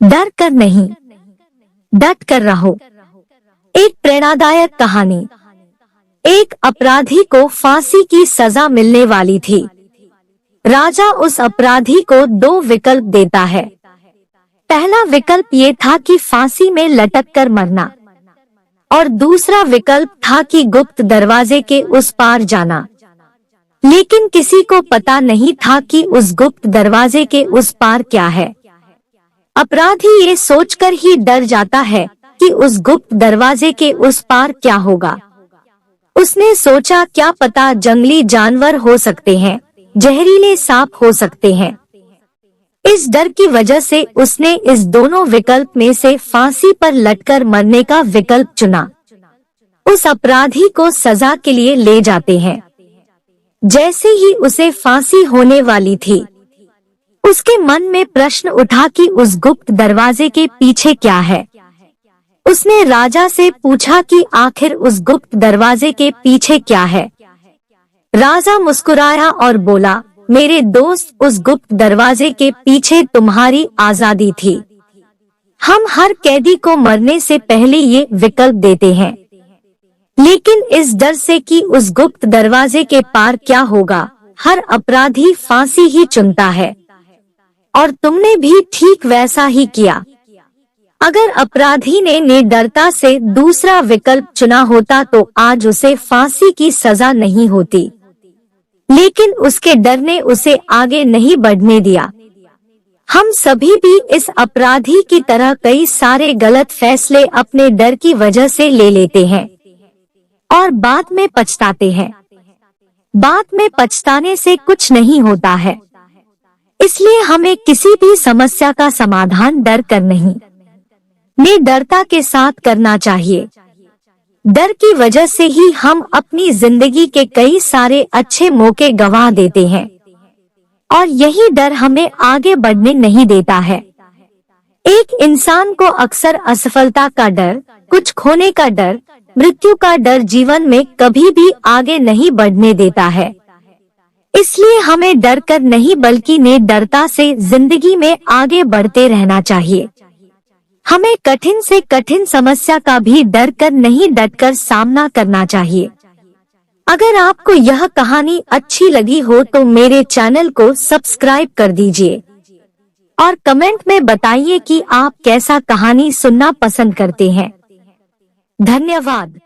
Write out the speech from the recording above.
डर कर नहीं, डट कर रहो। एक प्रेरणादायक कहानी। एक अपराधी को फांसी की सजा मिलने वाली थी। राजा उस अपराधी को 2 विकल्प देता है। पहला विकल्प ये था कि फांसी में लटक कर मरना, और दूसरा विकल्प था कि गुप्त दरवाजे के उस पार जाना। लेकिन किसी को पता नहीं था कि उस गुप्त दरवाजे के उस पार क्या है। अपराधी ये सोचकर ही डर जाता है कि उस गुप्त दरवाजे के उस पार क्या होगा। उसने सोचा, क्या पता जंगली जानवर हो सकते हैं, जहरीले सांप हो सकते हैं। इस डर की वजह से उसने इस दोनों विकल्प में से फांसी पर लटकर मरने का विकल्प चुना। उस अपराधी को सजा के लिए ले जाते हैं। जैसे ही उसे फांसी होने वाली थी, उसके मन में प्रश्न उठा कि उस गुप्त दरवाजे के पीछे क्या है। उसने राजा से पूछा कि आखिर उस गुप्त दरवाजे के पीछे क्या है। राजा मुस्कुराया और बोला, मेरे दोस्त, उस गुप्त दरवाजे के पीछे तुम्हारी आजादी थी। हम हर कैदी को मरने से पहले ये विकल्प देते हैं, लेकिन इस डर से कि उस गुप्त दरवाजे के पार क्या होगा, हर अपराधी फांसी ही चुनता है। और तुमने भी ठीक वैसा ही किया। अगर अपराधी ने निडरता से दूसरा विकल्प चुना होता तो आज उसे फांसी की सजा नहीं होती, लेकिन उसके डर ने उसे आगे नहीं बढ़ने दिया। हम सभी भी इस अपराधी की तरह कई सारे गलत फैसले अपने डर की वजह से ले लेते हैं और बाद में पछताते हैं। बाद में पछताने से कुछ नहीं होता है। इसलिए हमें किसी भी समस्या का समाधान डर कर नहीं, निडरता के साथ करना चाहिए। डर की वजह से ही हम अपनी जिंदगी के कई सारे अच्छे मौके गंवा देते हैं, और यही डर हमें आगे बढ़ने नहीं देता है। एक इंसान को अक्सर असफलता का डर, कुछ खोने का डर, मृत्यु का डर जीवन में कभी भी आगे नहीं बढ़ने देता है। इसलिए हमें डर कर नहीं बल्कि निडरता से जिंदगी में आगे बढ़ते रहना चाहिए। हमें कठिन से कठिन समस्या का भी डर कर नहीं, डटकर सामना करना चाहिए। अगर आपको यह कहानी अच्छी लगी हो तो मेरे चैनल को सब्सक्राइब कर दीजिए और कमेंट में बताइए कि आप कैसा कहानी सुनना पसंद करते हैं। धन्यवाद।